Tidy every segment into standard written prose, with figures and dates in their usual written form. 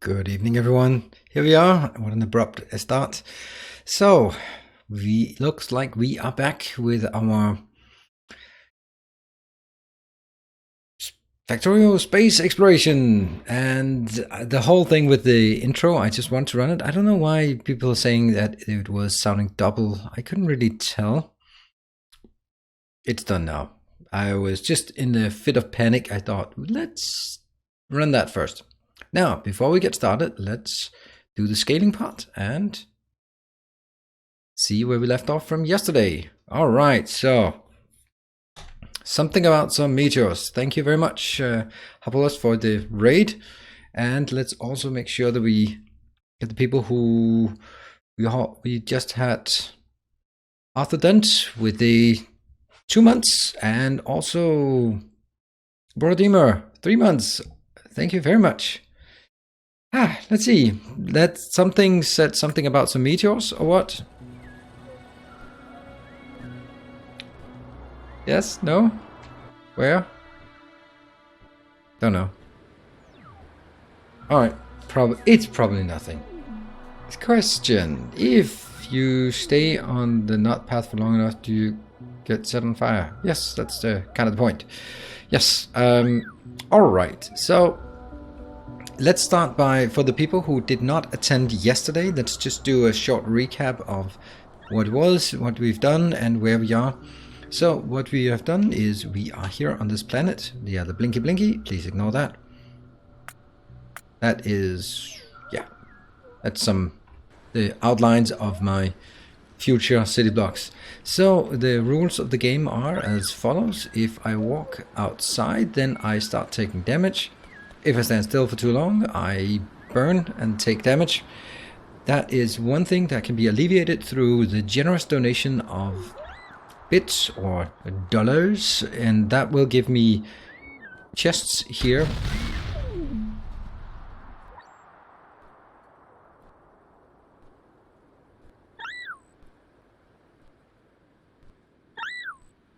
Good evening, everyone. Here we are. What an abrupt start. So, looks like we are back with our Factorio space exploration, and the whole thing with the intro. I just want to run it. I don't know why people are saying that it was sounding double. I couldn't really tell. It's done now. I was just in a fit of panic. I thought, let's run that first. Now, before we get started, let's do the scaling part and see where we left off from yesterday. All right, so something about some meteors. Thank you very much, Hapolos, for the raid. And let's also make sure that we get the people who we just had Arthur Dent with the 2 months, and also Borodimer 3 months. Thank you very much. Let's see. That something said something about some meteors, or what? Yes? No? Where? Don't know. Alright. It's probably nothing. Question. If you stay on the nut path for long enough, do you get set on fire? Yes, that's the kind of the point. Yes. Alright. So let's start by, for the people who did not attend yesterday, let's just do a short recap of what it was, what we've done, and where we are. So what we have done is we are here on this planet. Yeah, the blinky blinky, please ignore that. That is, yeah, that's the outlines of my future city blocks. So the rules of the game are as follows. If I walk outside, then I start taking damage. If I stand still for too long, I burn and take damage. That is one thing that can be alleviated through the generous donation of bits or dollars, and that will give me chests here.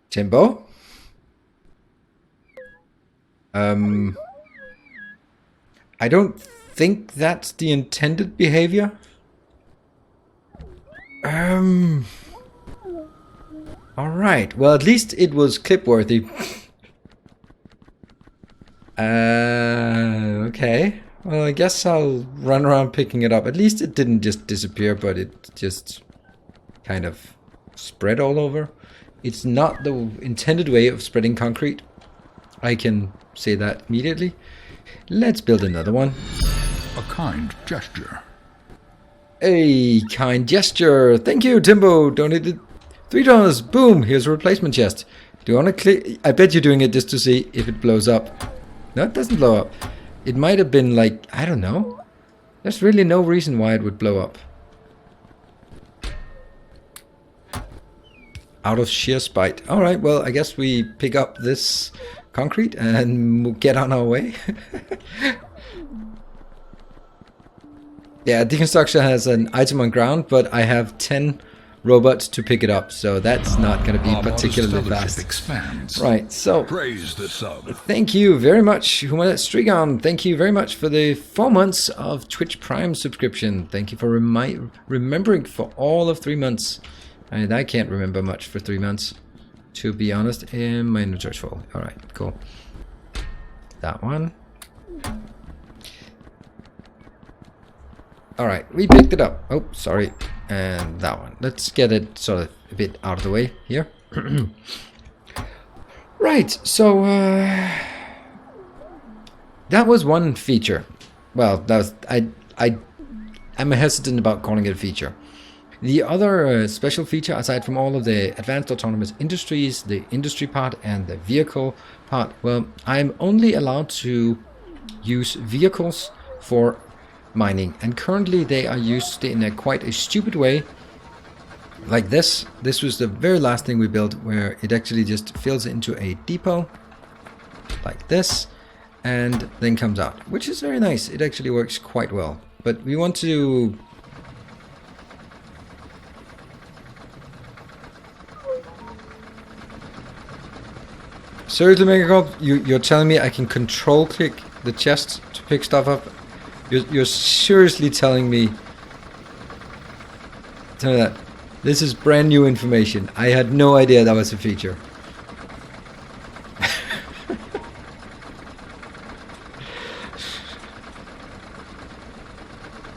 Timbo? I don't think that's the intended behavior. Alright, well, at least it was clip-worthy. Okay. Well, I guess I'll run around picking it up. At least it didn't just disappear, but it just kind of spread all over. It's not the intended way of spreading concrete. I can say that immediately. Let's build another one. A kind gesture. A kind gesture. Thank you, Timbo. Donated $3. Boom. Here's a replacement chest. Do you want to click? I bet you're doing it just to see if it blows up. No, it doesn't blow up. It might have been like, I don't know. There's really no reason why it would blow up. Out of sheer spite. Alright, well, I guess we pick up this concrete and get on our way. Yeah, deconstruction has an item on ground, but I have 10 robots to pick it up, so that's not going to be particularly fast. Expands. Right, so Praise the sub. thank you very much, Strigon. Thank you very much for the 4 months of Twitch Prime subscription. Thank you for remembering for all of 3 months. And I can't remember much for 3 months, to be honest. And my inventory's full. Alright, cool. That one. Alright, we picked it up. Oh, sorry. And that one. Let's get it sort of a bit out of the way here. Right, so that was one feature. Well, that was I'm hesitant about calling it a feature. The other special feature, aside from all of the advanced autonomous industries, the industry part and the vehicle part, well, I'm only allowed to use vehicles for mining, and currently they are used in quite a stupid way, like this. This was the very last thing we built, where it actually just fills into a depot like this and then comes out, which is very nice. It actually works quite well, but we want to seriously, Megacorp, you're telling me I can control click the chest to pick stuff up? You're seriously telling me that this is brand new information. I had no idea that was a feature.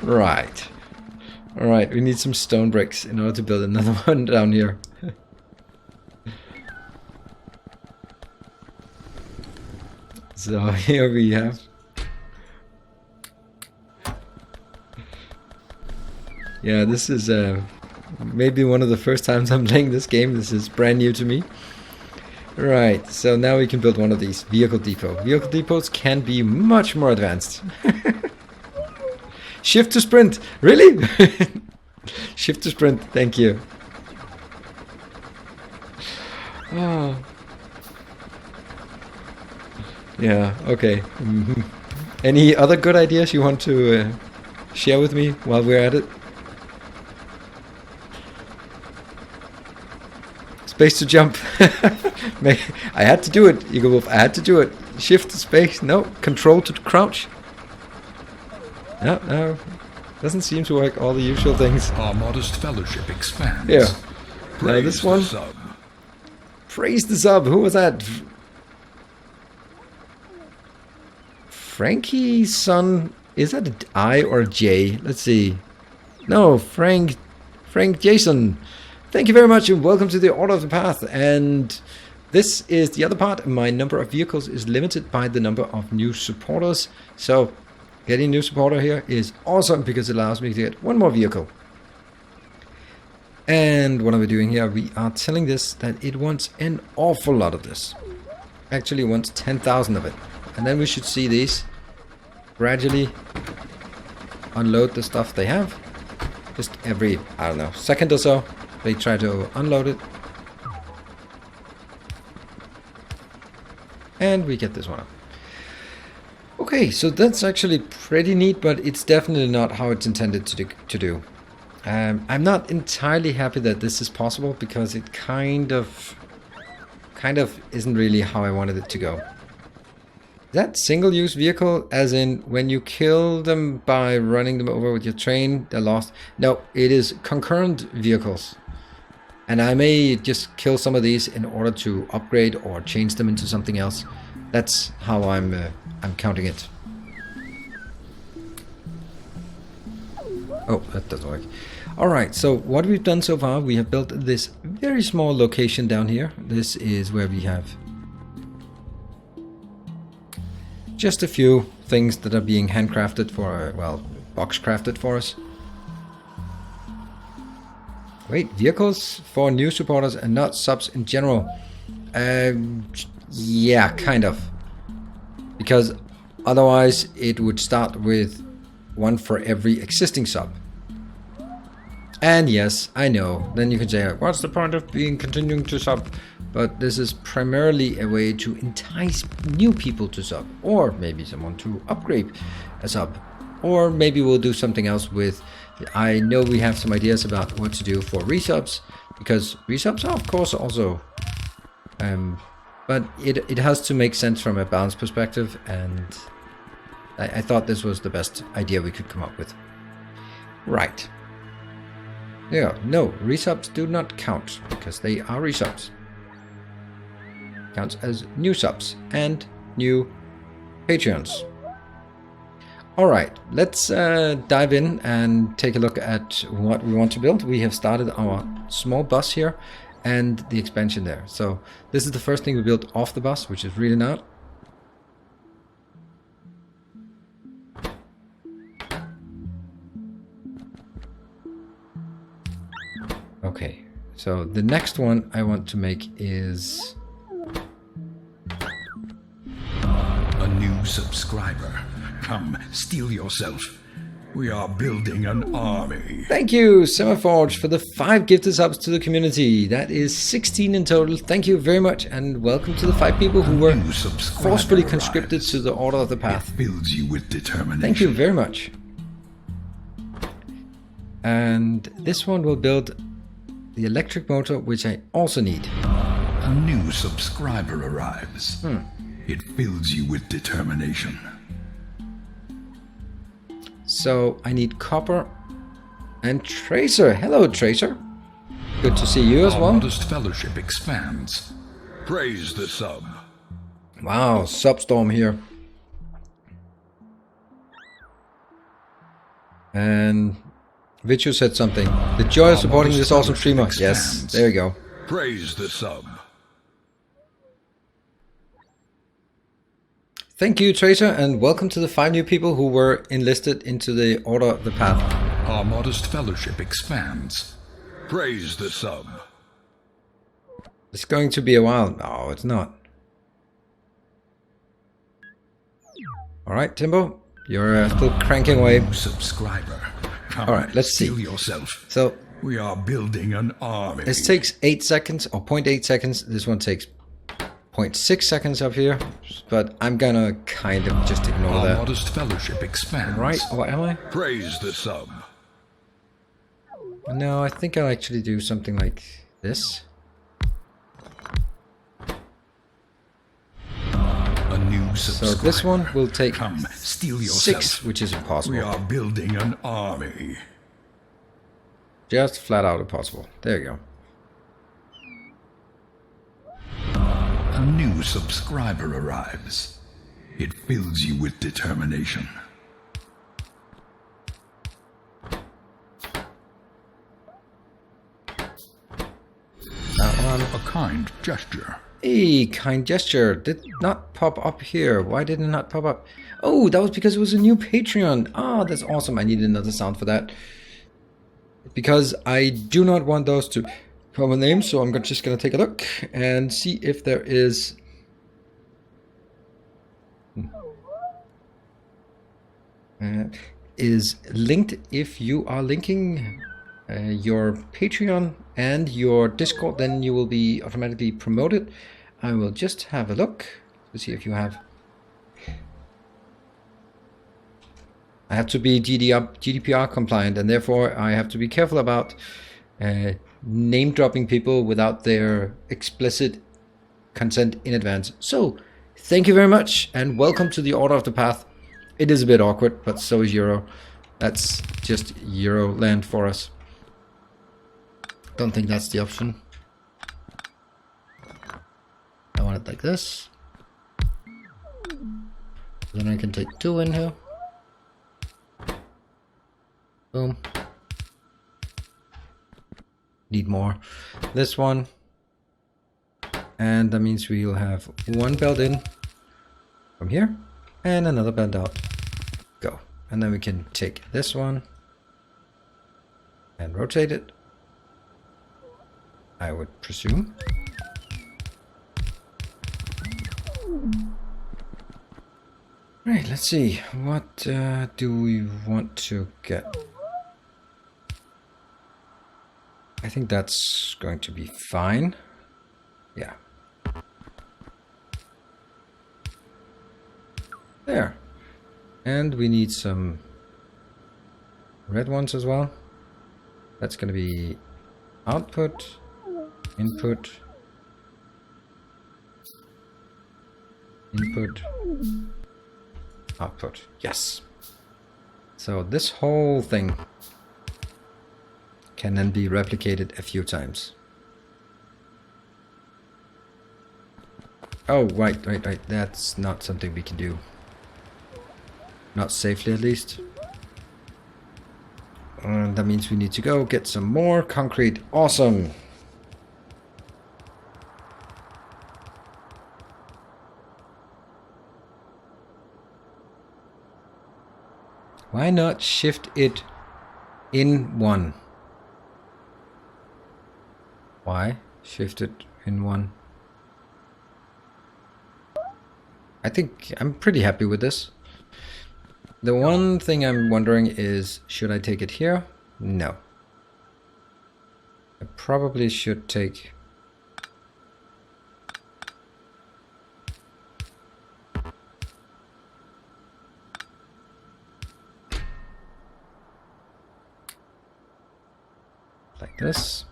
Right. Alright, we need some stone bricks in order to build another one down here. So here we have. Yeah, this is maybe one of the first times I'm playing this game. This is brand new to me. Right, so now we can build one of these. Vehicle depot. Vehicle depots can be much more advanced. Shift to sprint. Really? Shift to sprint. Thank you. Oh. Yeah, okay. Any other good ideas you want to share with me while we're at it? Space to jump. I had to do it, Eagle Wolf. I had to do it. Shift to space. No. Control to crouch. No. Doesn't seem to work. All the usual things. Our modest fellowship expands. Yeah. Now Praise this one. the sub. Praise the sub. Who was that? Frankie's son. Is that an I or a J? Let's see. No, Frank Jason. Thank you very much and welcome to the Order of the Path. And this is the other part. My number of vehicles is limited by the number of new supporters. So getting a new supporter here is awesome because it allows me to get one more vehicle. And what are we doing here? We are telling this that it wants an awful lot of this. Actually it wants 10,000 of it. And then we should see these gradually unload the stuff they have. Just every, I don't know, second or so. They try to unload it. And we get this one up. Okay, so that's actually pretty neat, but it's definitely not how it's intended to do. I'm not entirely happy that this is possible because it kind of isn't really how I wanted it to go. That single-use vehicle, as in when you kill them by running them over with your train, they're lost. No, it is concurrent vehicles. And I may just kill some of these in order to upgrade or change them into something else. That's how I'm counting it. Oh, that doesn't work. Alright, so what we've done so far, we have built this very small location down here. This is where we have just a few things that are being handcrafted for, well, box crafted for us. Wait, vehicles for new supporters and not subs in general. Yeah, kind of. Because otherwise it would start with one for every existing sub. And yes, I know. Then you can say, what's the point of continuing to sub? But this is primarily a way to entice new people to sub. Or maybe someone to upgrade a sub. Or maybe we'll do something else with... I know we have some ideas about what to do for resubs. Because resubs are of course also... but it has to make sense from a balance perspective. And I thought this was the best idea we could come up with. Right. Yeah, no, resubs do not count. Because they are resubs. Counts as new subs and new Patreons. Alright, let's dive in and take a look at what we want to build. We have started our small bus here and the expansion there. So this is the first thing we built off the bus, which is really not. Okay, so the next one I want to make is... A new subscriber. Come, steel yourself. We are building an army. Thank you, Semaforge, for the 5 gifted subs to the community. That is 16 in total. Thank you very much, and welcome to the 5 people who were forcefully conscripted to the Order of the Path. It fills you with determination. Thank you very much. And this one will build the electric motor, which I also need. A new subscriber arrives. It fills you with determination. So I need copper and Tracer. Hello, Tracer. Good to see you as Our well. modest fellowship expands. Praise the sub. Wow, Substorm here. And Vichu said something. The joy of supporting this awesome streamer. Yes, there you go. Praise the sub. Thank you, Tracer, and welcome to the 5 new people who were enlisted into the Order of the Path. Our modest fellowship expands. Praise the sub. It's going to be a while. No, it's not. Alright, Timbo, you're still cranking away. New subscriber. Come, Alright, let's see. steel yourself. So, We are building an army. this takes 8 seconds, or 0.8 seconds. This one takes 0.6 seconds up here. But I'm gonna kind of just ignore Our that. modest fellowship expands. Right, or am I? Praise the sub. No, I think I'll actually do something like this. A new So subscriber. this one will take Come, steel yourself. 6, which is impossible. We are building an army. Just flat out impossible. There you go. A new subscriber arrives. It fills you with determination. That one. A kind gesture. A kind gesture did not pop up here. Why did it not pop up? Oh, that was because it was a new Patreon. Ah, that's awesome. I need another sound for that. Because I do not want those to have a name, so I'm just going to take a look and see if there is... is linked. If you are linking your Patreon and your Discord, then you will be automatically promoted. I will just have a look to see if you have... I have to be GDPR compliant, and therefore I have to be careful about name dropping people without their explicit consent in advance. So, thank you very much, and welcome to the Order of the Path. It is a bit awkward, but so is Euro. That's just Euro land for us. Don't think that's the option. I want it like this. Then I can take 2 in here. Boom. Need more. This one. And that means we'll have 1 belt in from here and another belt out. Go. And then we can take this one and rotate it, I would presume. Right, let's see. What do we want to get? I think that's going to be fine. Yeah. There. And we need some red ones as well. That's going to be output, input, input, output. Yes. So this whole thing can then be replicated a few times. Oh, right. That's not something we can do. Not safely, at least. And that means we need to go get some more concrete. Awesome. Why not shift it in 1? Why shift it in 1? I think I'm pretty happy with this. The one thing I'm wondering is, should I take it here? No. I probably should take... like this.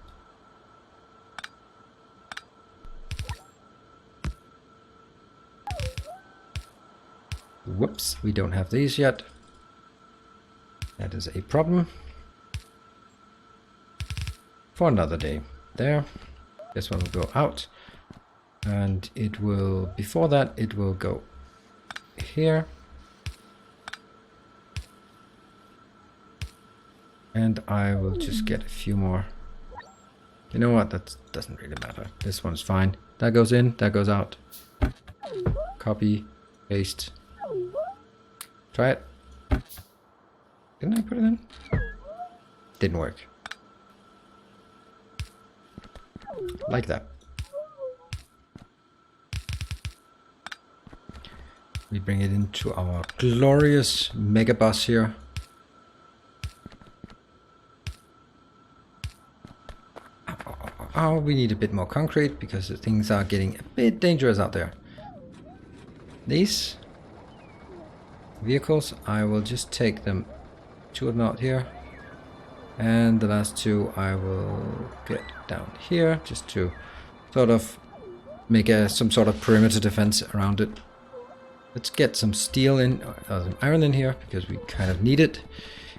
Whoops, we don't have these yet. That is a problem for another day. There. This one will go out. And it will, before that, it will go here. And I will just get a few more. You know what? That doesn't really matter. This one's fine. That goes in, that goes out. Copy, paste. Try it. Didn't I put it in? Didn't work. Like that. We bring it into our glorious mega bus here. Oh, we need a bit more concrete because things are getting a bit dangerous out there. These vehicles, I will just take them, 2 of them out here. And the last 2 I will get down here just to sort of make some sort of perimeter defense around it. Let's get some steel in, some iron in here because we kind of need it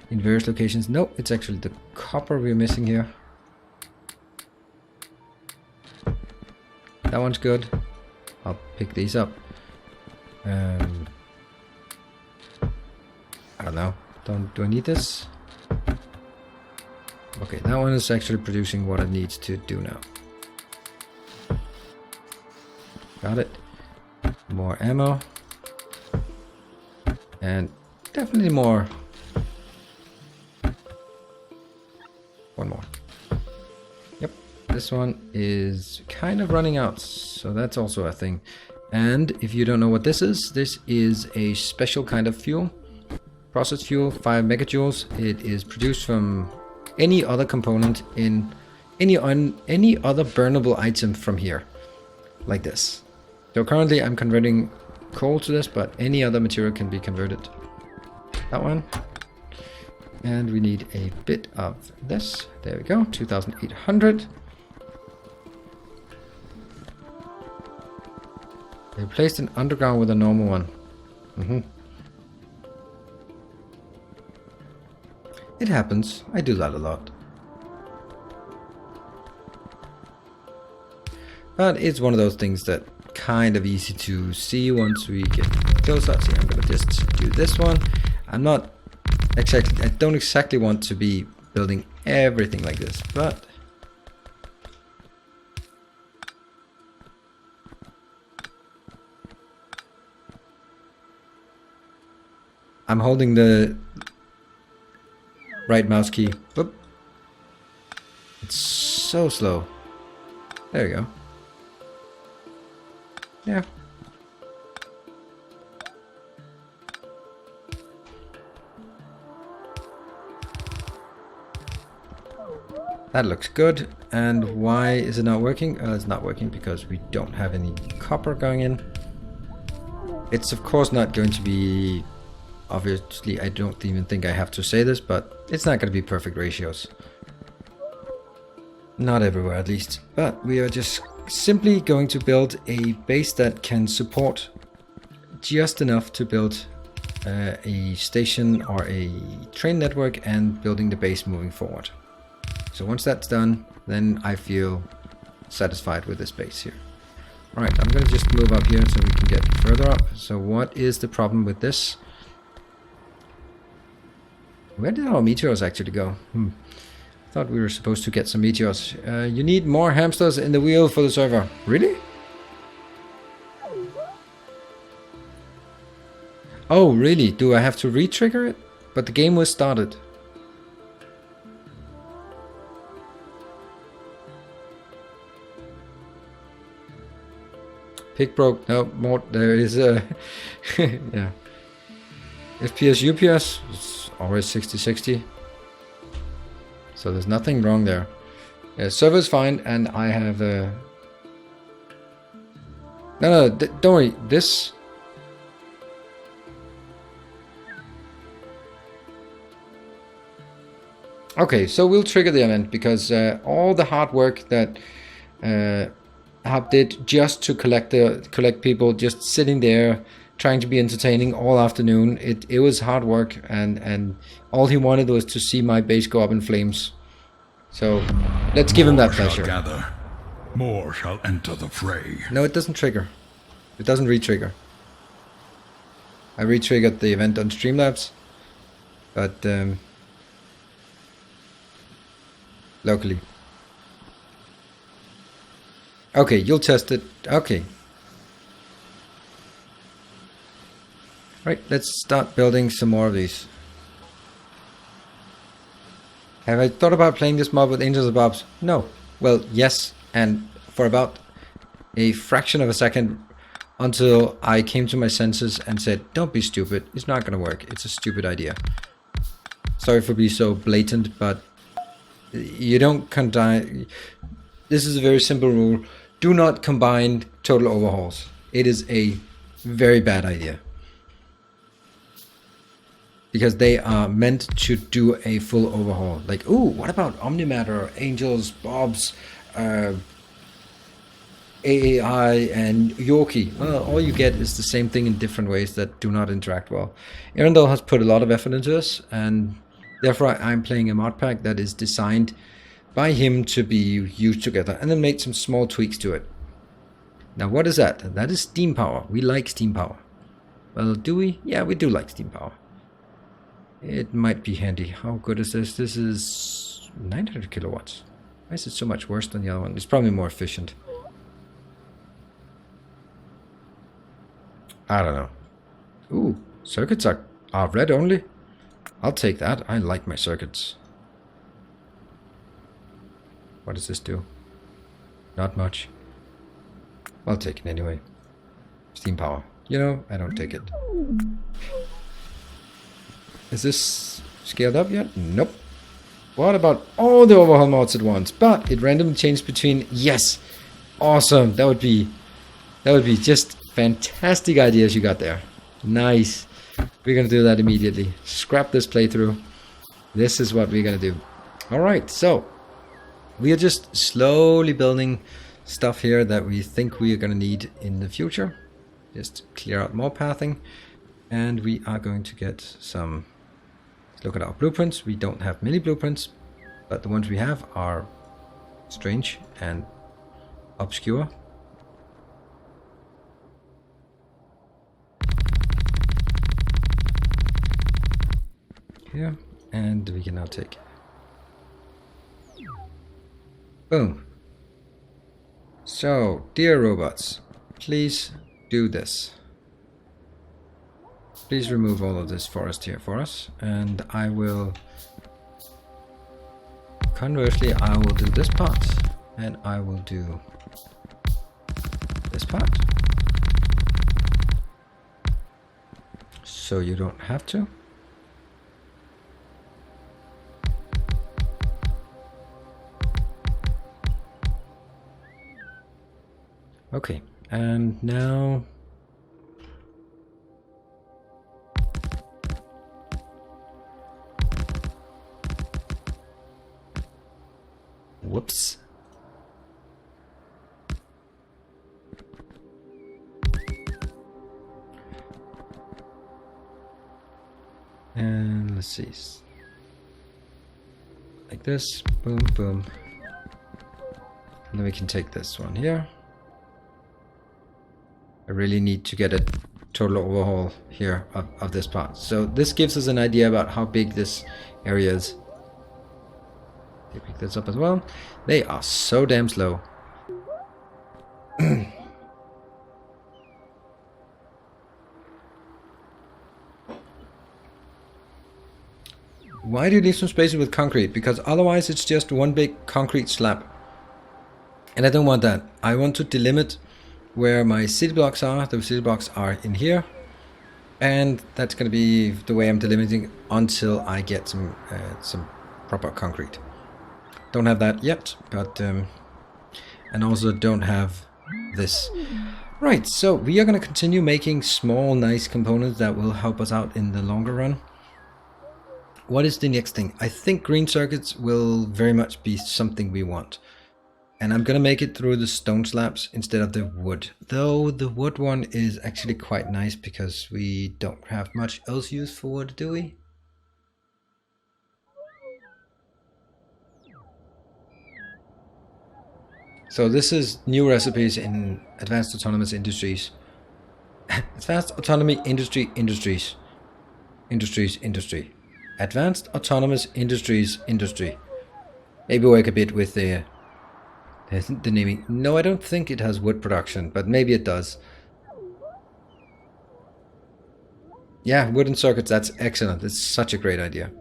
in various locations. Nope, it's actually the copper we're missing here. That one's good. I'll pick these up. I don't know. Do I need this? Okay, that one is actually producing what it needs to do now. Got it. More ammo. And definitely more. One more. Yep, this one is kind of running out, so that's also a thing. And if you don't know what this is a special kind of fuel. Processed fuel, 5 megajoules. It is produced from any other component in any other burnable item from here. Like this. So currently I'm converting coal to this, but any other material can be converted. That one. And we need a bit of this. There we go, 2,800. They replaced an underground with a normal one. It happens. I do that a lot. But it's one of those things that kind of easy to see once we get closer. See, I'm gonna just do this one. I don't exactly want to be building everything like this, but I'm holding the right mouse key. Whoop. It's so slow. There you go. Yeah. That looks good. And why is it not working? It's not working because we don't have any copper going in. It's of course not going to be, obviously I don't even think I have to say this, but it's not going to be perfect ratios. Not everywhere at least. But we are just simply going to build a base that can support just enough to build a station or a train network and building the base moving forward. So once that's done, then I feel satisfied with this base here. Alright, I'm going to just move up here so we can get further up. So what is the problem with this? Where did our meteors actually go? Thought we were supposed to get some meteors. You need more hamsters in the wheel for the server. Really? Oh, really? Do I have to re-trigger it? But the game was started. Pig broke. No, more. There is a... yeah. FPS, UPS. It's always 60-60. So there's nothing wrong there. Server's fine, and I have no, don't worry. This... Okay, so we'll trigger the event because all the hard work that Hub did just to collect people just sitting there trying to be entertaining all afternoon. It was hard work, and all he wanted was to see my base go up in flames. So let's give him that pleasure. More shall gather. More shall enter the fray. No, it doesn't trigger. It doesn't re-trigger. I re-triggered the event on Streamlabs, but locally. Okay, you'll test it. Okay. Right, let's start building some more of these. Have I thought about playing this mob with Angels and Bobs? No. Well, yes, and for about a fraction of a second, until I came to my senses and said, don't be stupid, it's not gonna work, it's a stupid idea. Sorry for being so blatant, but you don't combine. This is a very simple rule. Do not combine total overhauls. It is a very bad idea. Because they are meant to do a full overhaul. Like, ooh, what about Omnimatter, Angels, Bobs, AAI and Yorkie? Well, all you get is the same thing in different ways that do not interact well. Earendel has put a lot of effort into this, and therefore I'm playing a mod pack that is designed by him to be used together, and then made some small tweaks to it. Now what is that? That is steam power. We like steam power. Well, do we? Yeah, we do like steam power. It might be handy. How good is this? This is 900 kilowatts. Why is it so much worse than the other one? It's probably more efficient. I don't know. Ooh, circuits are red only? I'll take that. I like my circuits. What does this do? Not much. I'll take it anyway. Steam power. You know, I don't take it. Is this scaled up yet? Nope. What about all the overhaul mods at once? But it randomly changed between. Yes, awesome. That would be just fantastic ideas you got there. Nice. We're gonna do that immediately. Scrap this playthrough. This is what we're gonna do. All right. So we are just slowly building stuff here that we think we are gonna need in the future. Just clear out more pathing, and we are going to get some. Let's look at our blueprints. We don't have many blueprints, but the ones we have are strange and obscure. Here, and we can now take. Boom. So, dear robots, please do this. Please remove all of this forest here for us, and I will, conversely, I will do this part, and I will do this part. So you don't have to. Okay, and now whoops. And let's see. Like this. Boom, boom. And then we can take this one here. I really need to get a total overhaul here of this part. So this gives us an idea about how big this area is. They pick this up as well. They are so damn slow. Why do you leave some spaces with concrete? Because otherwise it's just one big concrete slab. And I don't want that. I want to delimit where my city blocks are. The city blocks are in here. And that's going to be the way I'm delimiting until I get some proper concrete. Don't have that yet, but and also don't have this. Right, so we are going to continue making small, nice components that will help us out in the longer run. What is the next thing? I think green circuits will very much be something we want. And I'm gonna make it through the stone slabs instead of the wood. Though the wood one is actually quite nice because we don't have much else use for wood, do we? So this is new recipes in Advanced Autonomous Industries. Advanced Autonomy Industry. Advanced Autonomous Industry. Maybe work a bit with the naming. No, I don't think it has wood production, but maybe it does. Yeah, wooden circuits, that's excellent. It's such a great idea.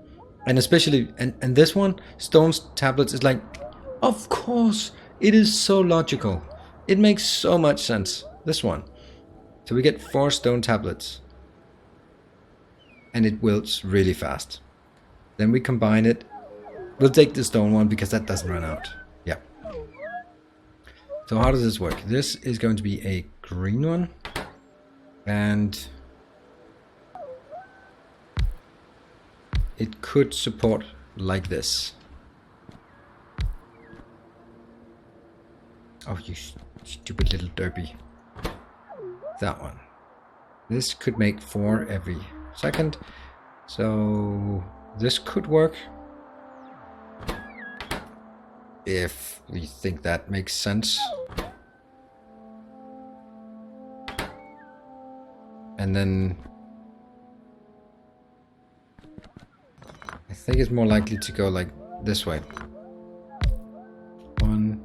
And especially, and this one, stones tablets, is like, of course, it is so logical. It makes so much sense. This one. So we get 4 stone tablets. And it wilts really fast. Then we combine it. We'll take the stone one because that doesn't run out. Yeah. So how does this work? This is going to be a green one. And it could support like this. Oh, you stupid little derpy. That one. This could make 4 every second. So this could work. If we think that makes sense. And then I think it's more likely to go like this way. 1.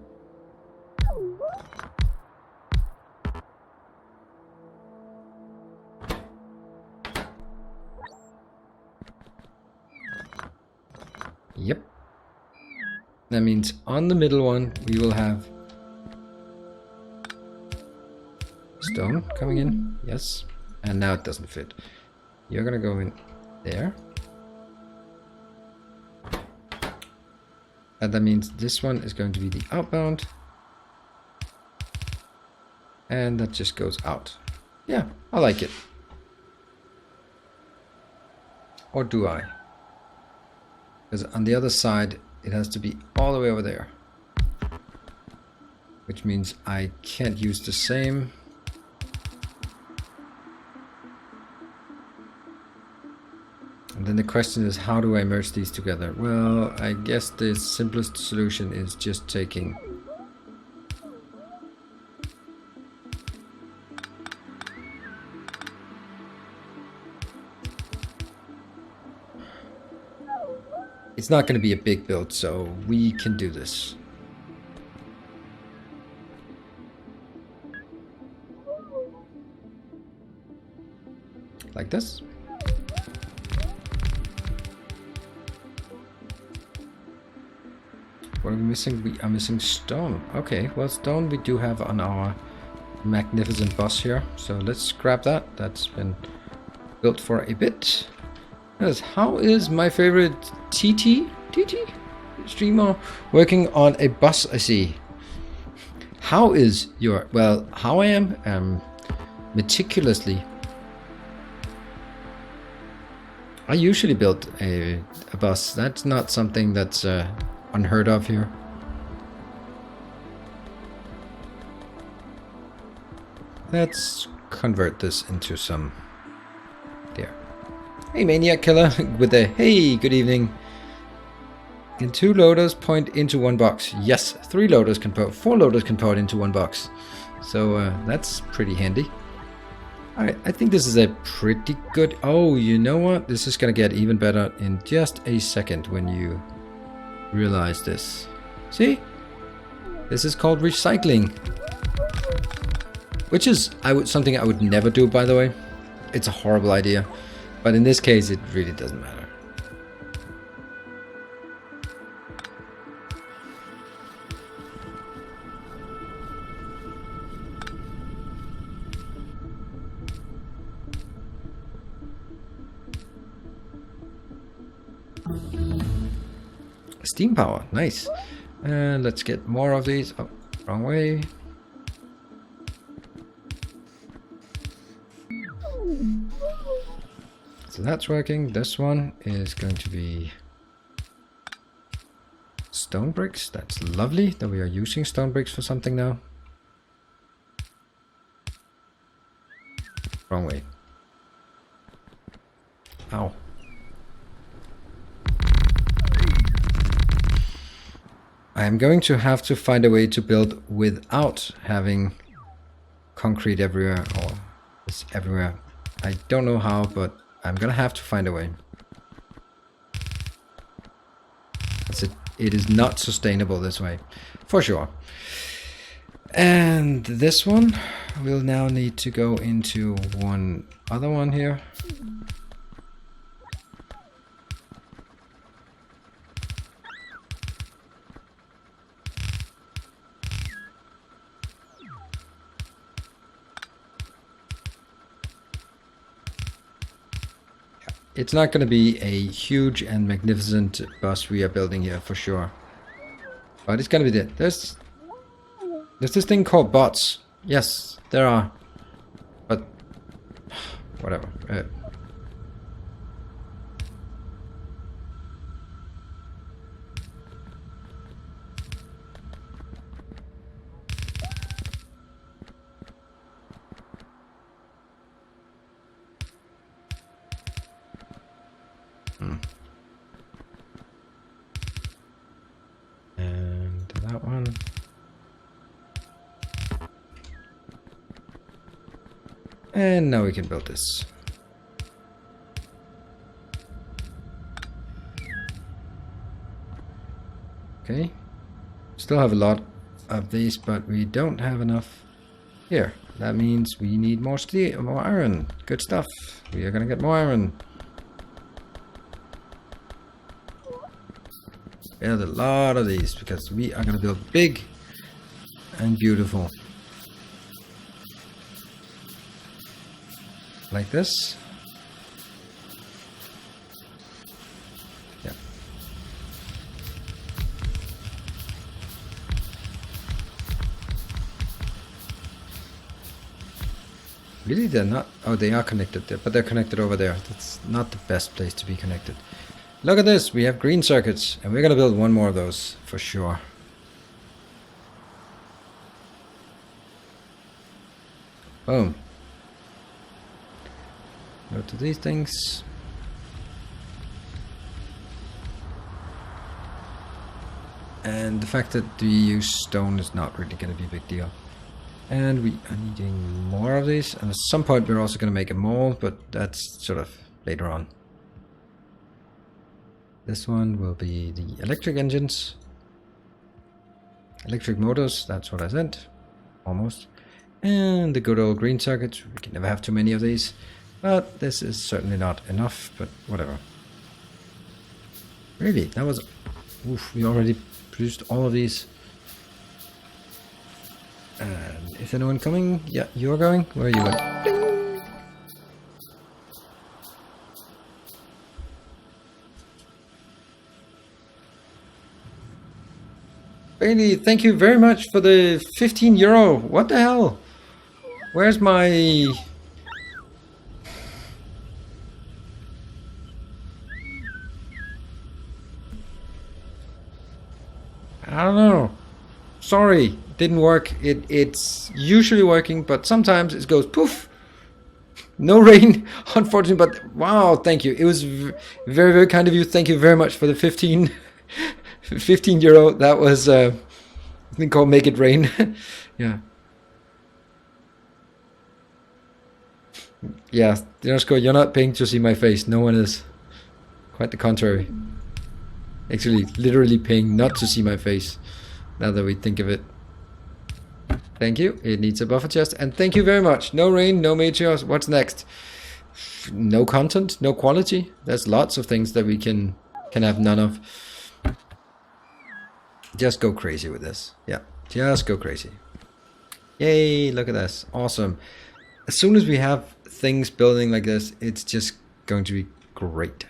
Yep. That means on the middle one we will have stone coming in. Yes. And now it doesn't fit. You're gonna go in there. And that means this one is going to be the outbound. And that just goes out. Yeah, I like it. Or do I? Because on the other side, it has to be all the way over there. Which means I can't use the same. And then the question is, how do I merge these together? Well, I guess the simplest solution is just taking it's not going to be a big build, so we can do this. Like this. What are we missing? We are missing stone. Okay, well, stone we do have on our magnificent bus here. So let's grab that. That's been built for a bit. Yes, how is my favorite TT streamer working on a bus? I see. How is your, well, how I am meticulously. I usually build a bus. That's not something that's unheard of here. Let's convert this into some there. Hey Maniac Killer with a hey, good evening. Can 2 loaders point into 1 box? Yes, 3 loaders can put, 4 loaders can put into 1 box. So that's pretty handy. Alright, I think this is a pretty good. Oh, you know what? This is gonna get even better in just a second when you realize this. See? This is called recycling. Which is something I would never do, by the way. It's a horrible idea. But in this case, it really doesn't matter. Steam power, nice. And let's get more of these. Oh, wrong way. So that's working. This one is going to be stone bricks. That's lovely that we are using stone bricks for something now. Wrong way. Ow. I am going to have to find a way to build without having concrete everywhere, or this everywhere. I don't know how, but I'm gonna have to find a way. It is not sustainable this way, for sure. And this one, we'll now need to go into one other one here. It's not going to be a huge and magnificent bus we are building here for sure. But it's going to be there. There's this thing called bots. Yes, there are. But whatever. And that one. And now we can build this. Okay. Still have a lot of these, but we don't have enough here. That means we need more steel, more iron. Good stuff. We are gonna get more iron. Build a lot of these because we are gonna build big and beautiful. Like this. Yeah. Really, they're not. Oh, they are connected there, but they're connected over there. That's not the best place to be connected. Look at this. We have green circuits, and we're gonna build one more of those for sure. Boom. Go to these things. And the fact that we use stone is not really going to be a big deal. And we are needing more of these. And at some point we're also going to make a mall, but that's sort of later on. This one will be the electric engines. Electric motors, that's what I said. Almost. And the good old green circuits. We can never have too many of these. But this is certainly not enough, but whatever. Really, that was... Oof, we already produced all of these. And is anyone coming? Yeah, you're going? Where are you going? Bailey, thank you very much for the 15 euro. What the hell? Where's my... I don't know. Sorry, didn't work. It's usually working, but sometimes it goes poof. No rain, unfortunately, but wow, thank you. It was very, very kind of you. Thank you very much for the 15 euro. That was a thing called Make It Rain. Yeah. Yeah, Josko, you're not paying to see my face. No one is. Quite the contrary. Actually, literally paying not to see my face. Now that we think of it. Thank you. It needs a buffer chest. And thank you very much. No rain, no meteors. What's next? No content, no quality. There's lots of things that we can have none of. Just go crazy with this. Yeah, just go crazy. Yay, look at this. Awesome. As soon as we have things building like this, it's just going to be great.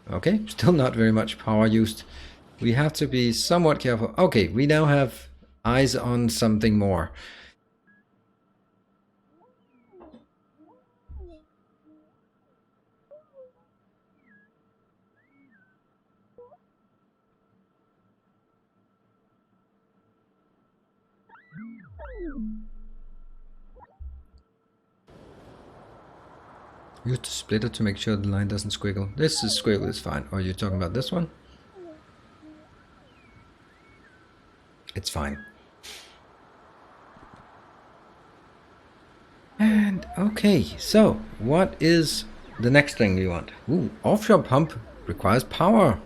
Okay, still not very much power used. We have to be somewhat careful. Okay, we now have eyes on something more. Use the splitter to make sure the line doesn't squiggle. This is squiggle is fine. Or are you talking about this one? It's fine. And okay, so what is the next thing you want? Ooh, offshore pump requires power.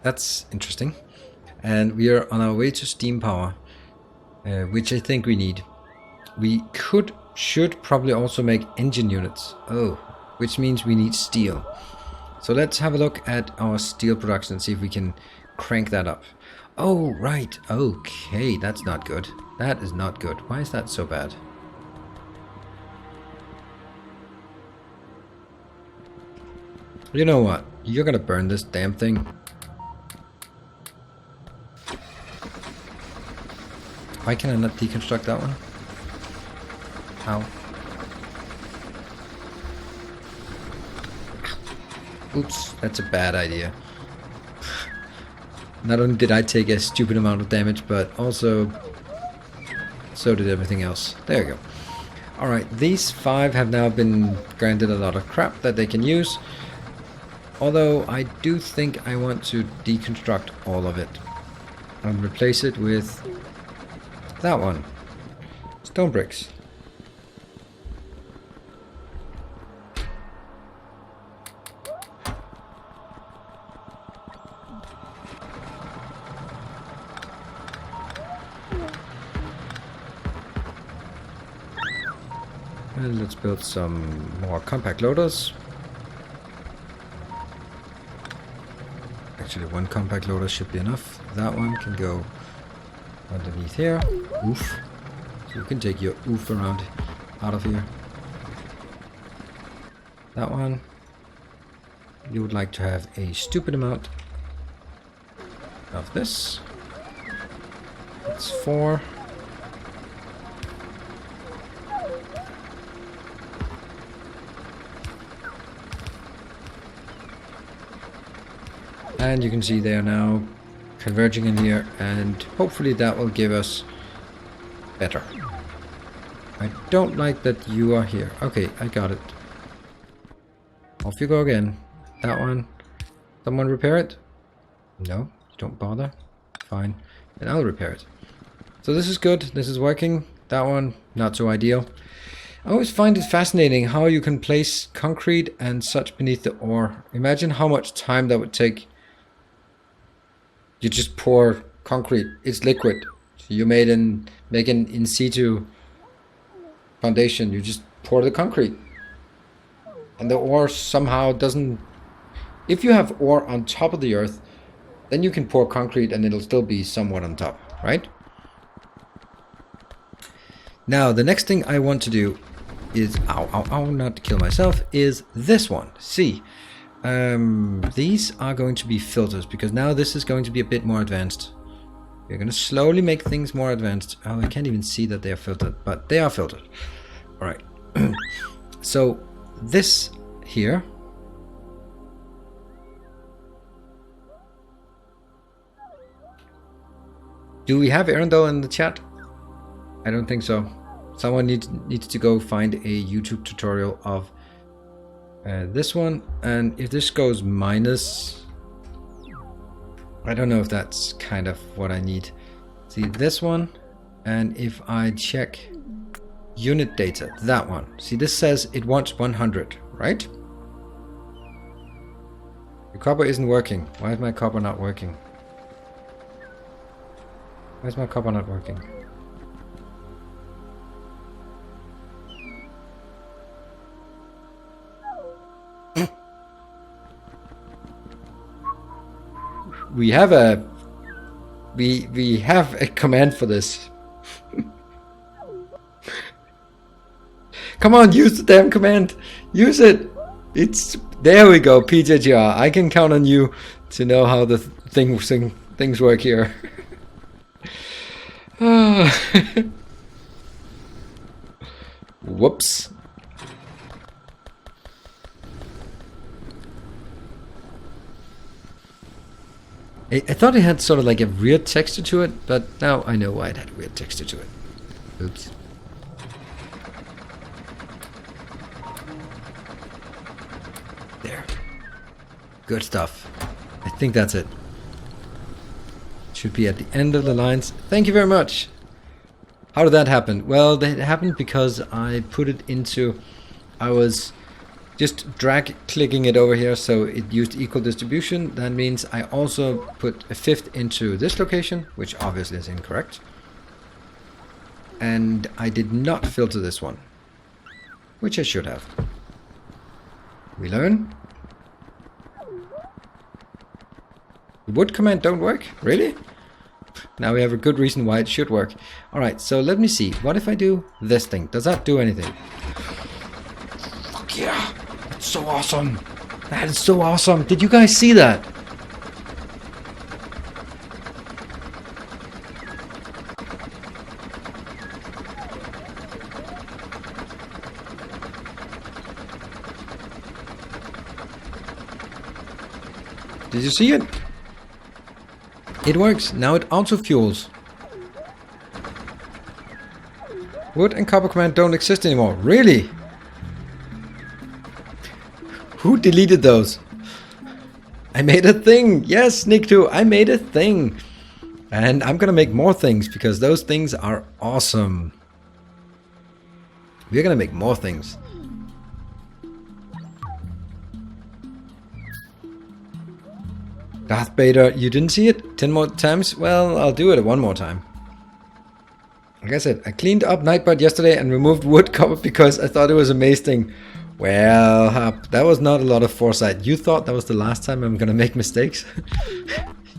That's interesting. And we are on our way to steam power, which I think we need. We should probably also make engine units. Oh, which means we need steel. So let's have a look at our steel production and see if we can crank that up. Oh, right. Okay, that's not good. That is not good. Why is that so bad? You know what? You're gonna burn this damn thing. Why can I not deconstruct that one? Ow. Oops, that's a bad idea. Not only did I take a stupid amount of damage, but also so did everything else. There we go. Alright, these 5 have now been granted a lot of crap that they can use. Although I do think I want to deconstruct all of it and replace it with that one. Stone bricks. And let's build some more compact loaders. Actually, one compact loader should be enough. That one can go underneath here. Oof. So you can take your oof around out of here. That one. You would like to have a stupid amount of this. That's 4. And you can see they are now converging in here, and hopefully that will give us better. I don't like that you are here. Okay, I got it. Off you go again. That one. Someone repair it? No, don't bother. Fine. And I'll repair it. So this is good. This is working. That one, not so ideal. I always find it fascinating how you can place concrete and such beneath the ore. Imagine how much time that would take. You just pour concrete. It's liquid. So you make an in situ foundation. You just pour the concrete. And the ore somehow doesn't... If you have ore on top of the earth, then you can pour concrete and it'll still be somewhat on top, right? Now, the next thing I want to do is... not to kill myself, is this one. See. These are going to be filters, because now this is going to be a bit more advanced. We're going to slowly make things more advanced. Oh, I can't even see that they are filtered, but they are filtered. Alright. So, this here. Do we have Earendel in the chat? I don't think so. Someone needs to go find a YouTube tutorial of this one, and if this goes minus, I don't know if that's kind of what I need. See this one, and if I check unit data, that one. See, this says it wants 100, right? The copper isn't working. Why is my copper not working? Why is my copper not working? We have a command for this. Come on, use the damn command. Use it. It's there we go, PJGR. I can count on you to know how the things work here. Whoops. I thought it had sort of like a weird texture to it, but now I know why it had a weird texture to it. Oops. There. Good stuff. I think that's it. Should be at the end of the lines. Thank you very much. How did that happen? Well, that happened because I put it into... I was just drag clicking it over here, so it used equal distribution. That means I also put a fifth into this location, which obviously is incorrect. And I did not filter this one, which I should have. We learn. The wood command don't work? Really? Now we have a good reason why it should work. Alright, so let me see. What if I do this thing? Does that do anything? Fuck yeah! That's so awesome! That is so awesome! Did you guys see that? Did you see it? It works. Now it auto fuels. Wood and copper command don't exist anymore. Really? Who deleted those? I made a thing. Yes, Nick2, I made a thing. And I'm gonna make more things because those things are awesome. We're gonna make more things. Darth Vader, you didn't see it 10 more times? Well, I'll do it one more time. Like I said, I cleaned up Nightbot yesterday and removed wood copper because I thought it was amazing. Well, that was not a lot of foresight. You thought that was the last time I'm gonna make mistakes?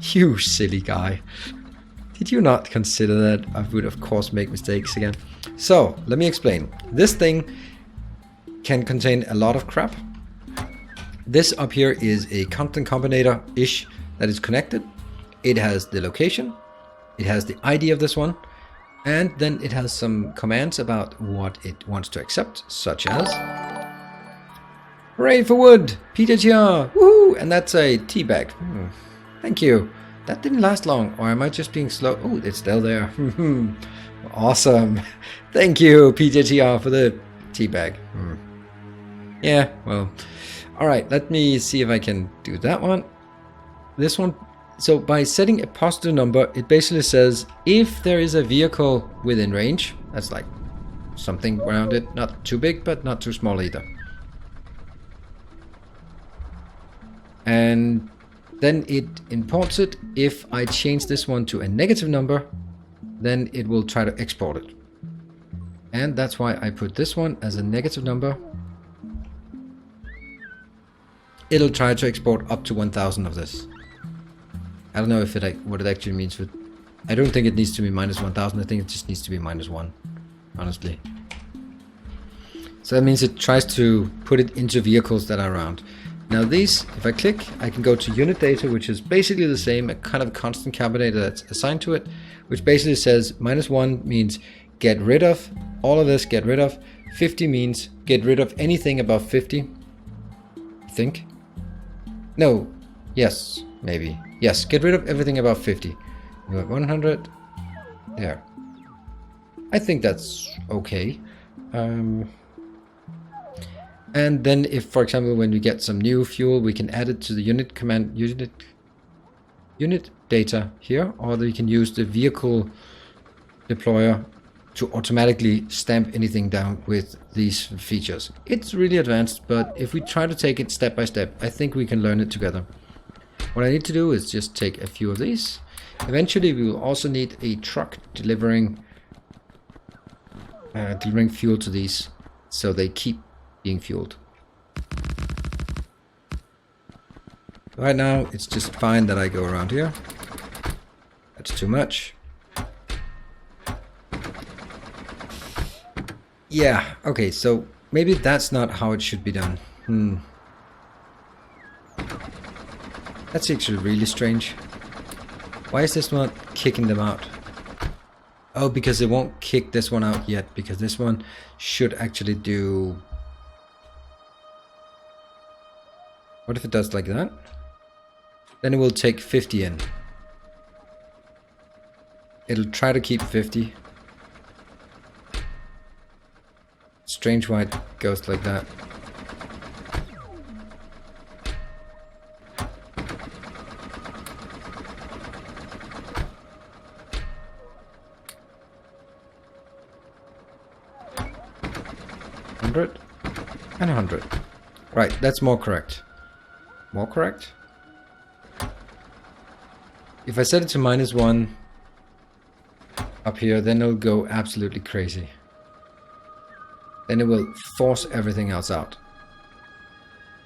You silly guy. Did you not consider that I would of course make mistakes again? So, let me explain. This thing can contain a lot of crap. This up here is a constant combinator-ish that is connected. It has the location, it has the ID of this one, and then it has some commands about what it wants to accept, such as hooray for wood, PTTR, woohoo, and that's a tea bag. Thank you. That didn't last long, or am I just being slow? Oh, it's still there. Awesome. Thank you, PTTR, for the tea bag. Yeah, well, all right, let me see if I can do that one. This one, so by setting a positive number, it basically says if there is a vehicle within range, that's like something around it, not too big, but not too small either. And then it imports it. If I change this one to a negative number, then it will try to export it. And that's why I put this one as a negative number. It'll try to export up to 1000 of this. I don't know if what it actually means. With, I don't think it needs to be minus 1000. I think it just needs to be minus 1, honestly. So that means it tries to put it into vehicles that are around. Now these, if I click, I can go to unit data, which is basically the same, a kind of constant combinator that's assigned to it, which basically says -1 means get rid of, all of this get rid of. 50 means get rid of anything above 50, I think. No, yes, maybe. Yes, get rid of everything above 50. You have 100, there. I think that's okay. And then if, for example, when we get some new fuel, we can add it to the unit command, unit data here, or we can use the vehicle deployer to automatically stamp anything down with these features. It's really advanced, but if we try to take it step by step, I think we can learn it together. What I need to do is just take a few of these. Eventually, we will also need a truck delivering fuel to these, so they keep being fueled. Right now, it's just fine that I go around here. That's too much. Yeah, okay, so maybe that's not how it should be done. That's actually really strange. Why is this not kicking them out? Oh, because it won't kick this one out yet, because this one should actually do... What if it does like that? Then it will take 50 in. It'll try to keep 50. Strange why it goes like that. And 100. Right, that's more correct. More correct? If I set it to -1 up here, then it'll go absolutely crazy. Then it will force everything else out.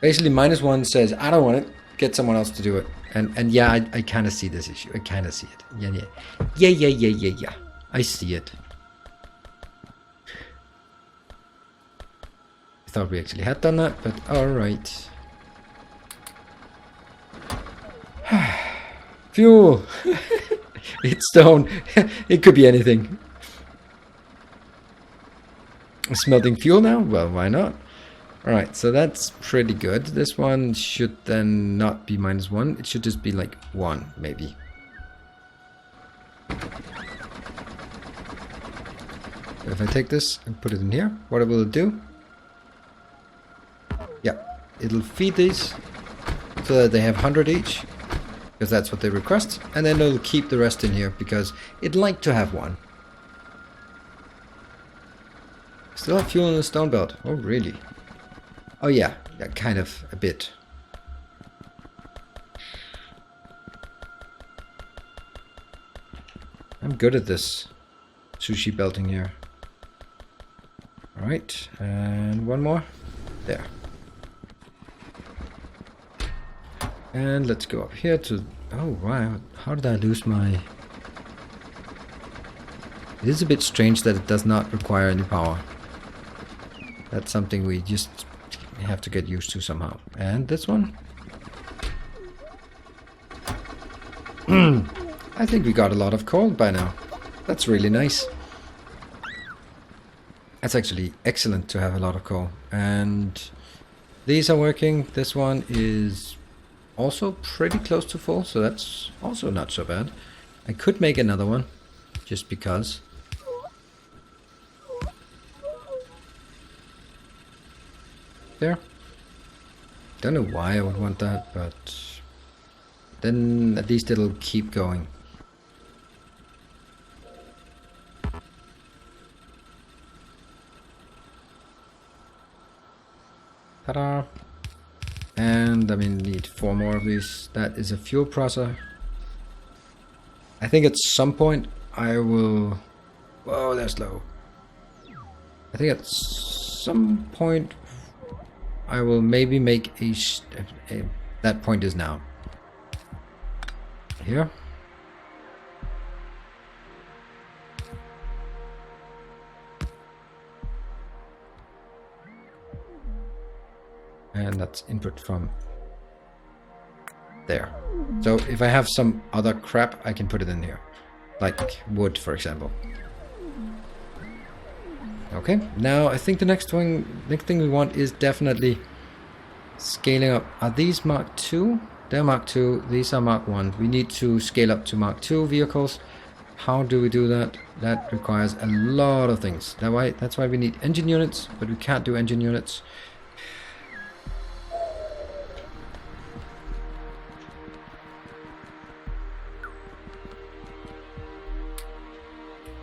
Basically, -1 says, I don't want it, get someone else to do it. And yeah, I kind of see this issue. I kind of see it. Yeah. I see it. I thought we actually had done that, but alright. Fuel! It's stone. It could be anything. Smelting fuel now? Well, why not? Alright, so that's pretty good. This one should then not be -1. It should just be like 1, maybe. If I take this and put it in here, what will it do? Yeah, it'll feed these so that they have 100 each. Because that's what they request. And then it'll keep the rest in here because it'd like to have 1. Still have fuel in the stone belt. Oh, really? Oh, yeah. Yeah, kind of. A bit. I'm good at this sushi belting here. Alright. And one more. There. And let's go up here to... Oh, wow. How did I lose my... It is a bit strange that it does not require any power. That's something we just have to get used to somehow. And this one? I think we got a lot of coal by now. That's really nice. That's actually excellent to have a lot of coal. And these are working. This one is also pretty close to full, so that's also not so bad. I could make another one, just because. There. Don't know why I would want that, but then at least it'll keep going. Ta-da! And I mean, need 4 more of these. That is a fuel processor. I think at some point I will... Whoa, that's low. I think at some point I will maybe make a that point is now. Here. And that's input from there. So if I have some other crap, I can put it in here. Like wood, for example. Okay, now I think the next thing we want is definitely scaling up. Are these Mark II? They're Mark II. These are Mark I. We need to scale up to Mark II vehicles. How do we do that? That requires a lot of things. That's why we need engine units, but we can't do engine units.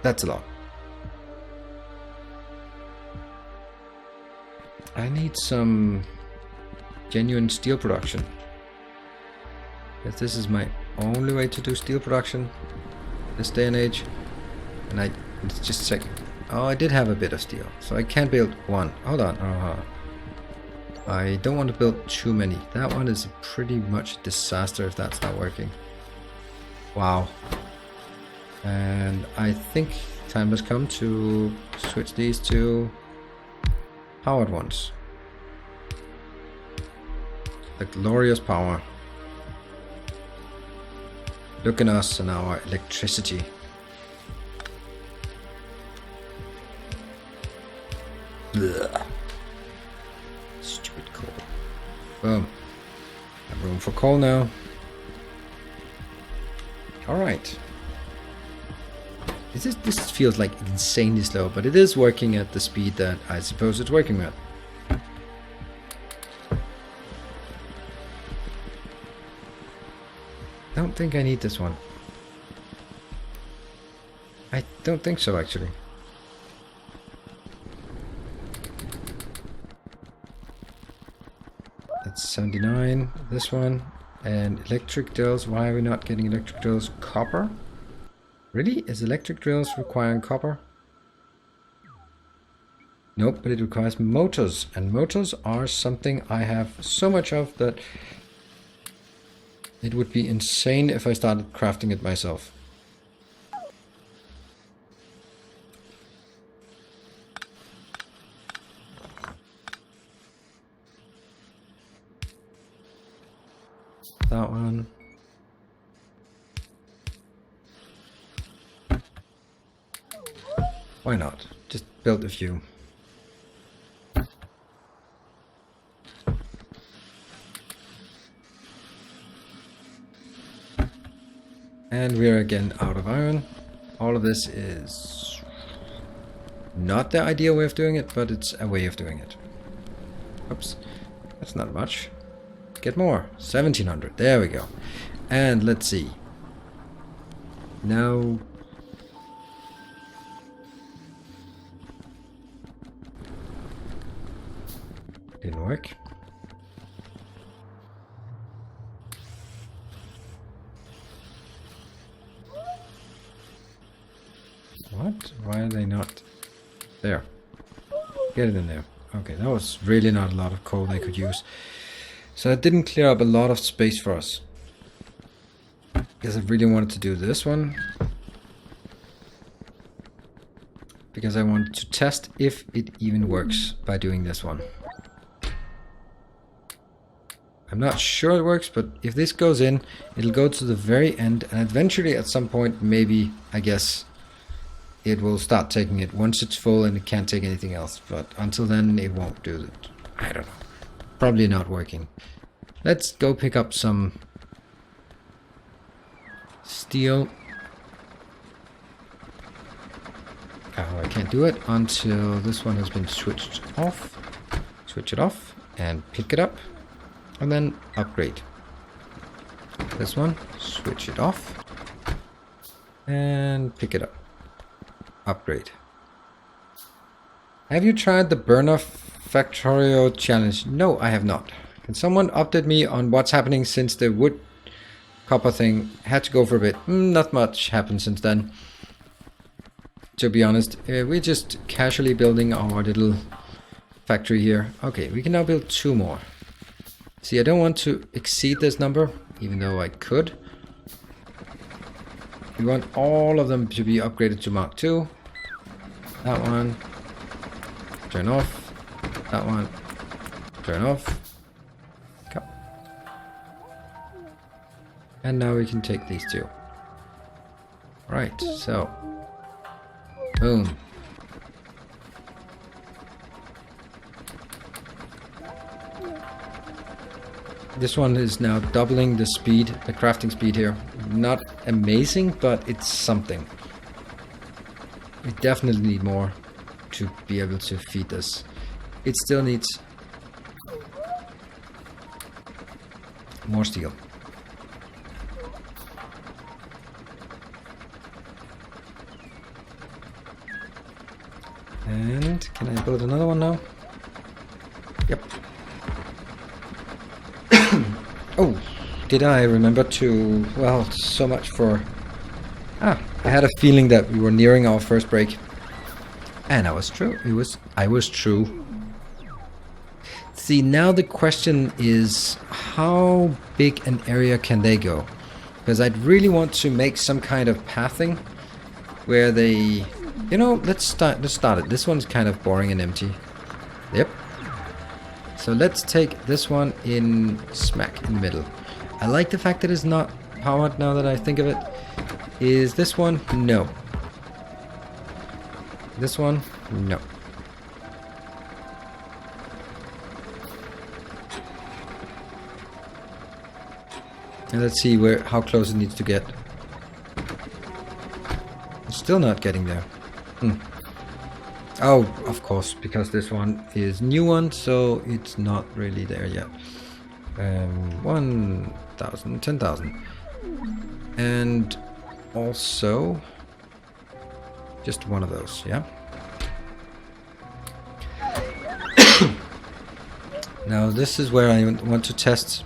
That's a lot. I need some genuine steel production. Because this is my only way to do steel production this day and age. And it's just a second. Oh, I did have a bit of steel. So I can't build one. Hold on. I don't want to build too many. That one is pretty much a disaster if that's not working. Wow. And I think time has come to switch these to powered ones. The glorious power. Look at us and our electricity. Ugh. Stupid coal. Boom. Have room for coal now. Alright. This feels like insanely slow, but it is working at the speed that I suppose it's working at. Don't think I need this one. I don't think so, actually. That's 79, this one. And electric drills, why are we not getting electric drills? Copper? Really? Is electric drills requiring copper? Nope, but it requires motors. And motors are something I have so much of that it would be insane if I started crafting it myself. That one. Why not? Just build a few. And we are again out of iron. All of this is not the ideal way of doing it, but it's a way of doing it. Oops, that's not much. Get more. 1700. There we go. And let's see. Now... didn't work. What? Why are they not there? Get it in there. Okay, that was really not a lot of coal they could use. So it didn't clear up a lot of space for us. Because I really wanted to do this one. Because I wanted to test if it even works by doing this one. I'm not sure it works, but if this goes in, it'll go to the very end, and eventually at some point, maybe, I guess, it will start taking it once it's full and it can't take anything else. But until then, it won't do it. I don't know. Probably not working. Let's go pick up some steel. Oh, I can't do it until this one has been switched off. Switch it off and pick it up. And then upgrade. This one, switch it off. And pick it up. Upgrade. Have you tried the burner Factorio challenge? No, I have not. Can someone update me on what's happening since the wood copper thing had to go for a bit? Not much happened since then. To be honest, we're just casually building our little factory here. Okay, we can now build 2 more. See, I don't want to exceed this number, even though I could. We want all of them to be upgraded to Mark 2. That one. Turn off. That one. Turn off. Go. And now we can take these 2. Right, so. Boom. This one is now doubling the speed, the crafting speed here. Not amazing, but it's something. We definitely need more to be able to feed this. It still needs more steel. And can I build another one now? Yep. Oh, did I remember to... well, so much for... I had a feeling that we were nearing our first break. And I was true. I was true. See, now the question is, how big an area can they go? Because I'd really want to make some kind of pathing where they... you know, let's start it. This one's kind of boring and empty. Yep. So let's take this one in smack in the middle. I like the fact that it's not powered now that I think of it. Is this one? No. This one? No. And let's see how close it needs to get. Still not getting there. Oh, of course, because this one is new one, so it's not really there yet. 1,000, 10,000. And also just one of those, yeah. Now this is where I want to test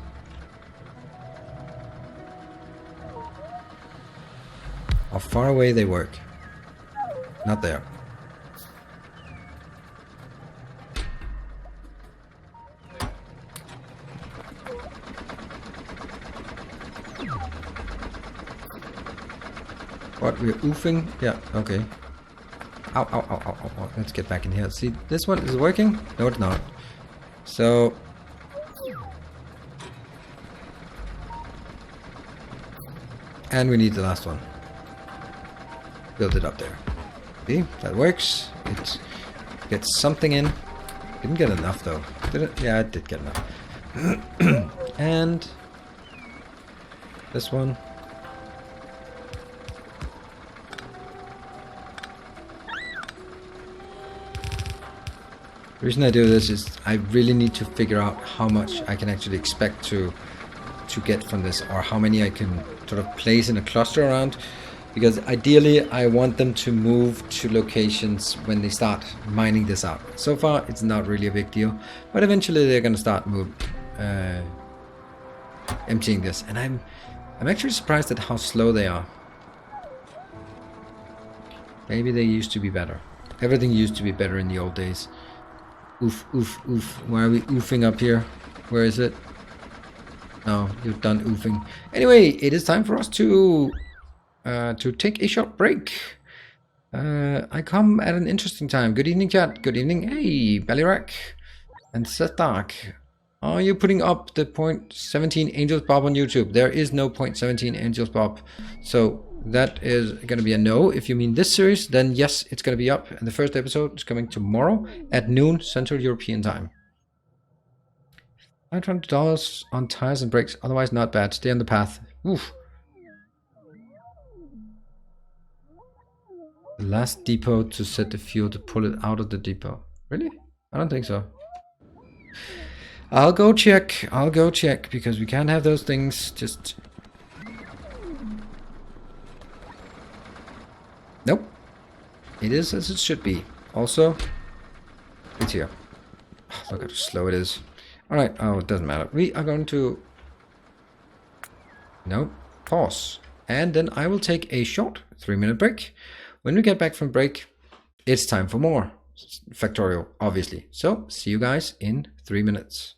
how far away they work. Not there. What, we're oofing? Yeah, okay. Ow, ow, ow, ow, ow, ow. Let's get back in here. See, this one is working? No, it's not. So... and we need the last one. Build it up there. See, that works. It gets something in. Didn't get enough though. Did it? Yeah, it did get enough. And... this one. The reason I do this is I really need to figure out how much I can actually expect to get from this, or how many I can sort of place in a cluster around, because ideally I want them to move to locations when they start mining this out. So far it's not really a big deal, but eventually they're going to start emptying this, and I'm actually surprised at how slow they are. Maybe they used to be better. Everything used to be better in the old days. Oof, oof, oof. Why are we oofing up here? Where is it? No, you're done oofing. Anyway, it is time for us to take a short break. I come at an interesting time. Good evening, chat. Good evening. Hey, Ballyrack and Seth Dark. Are you putting up the 0.17 Angels Bob on YouTube? There is no 0.17 Angels Bob. So that is going to be a no. If you mean this series, then yes, it's going to be up. And the first episode is coming tomorrow at noon Central European time. $500 on tires and brakes. Otherwise not bad. Stay on the path. Oof. The last depot to set the fuel to pull it out of the depot. Really? I don't think so. I'll go check. I'll go check, because we can't have those things just... nope. It is as it should be. Also, it's here. Oh, look how slow it is. Alright, oh, it doesn't matter. We are going to... no, pause. And then I will take a short 3-minute break. When we get back from break, it's time for more Factorio, obviously. So, see you guys in 3 minutes.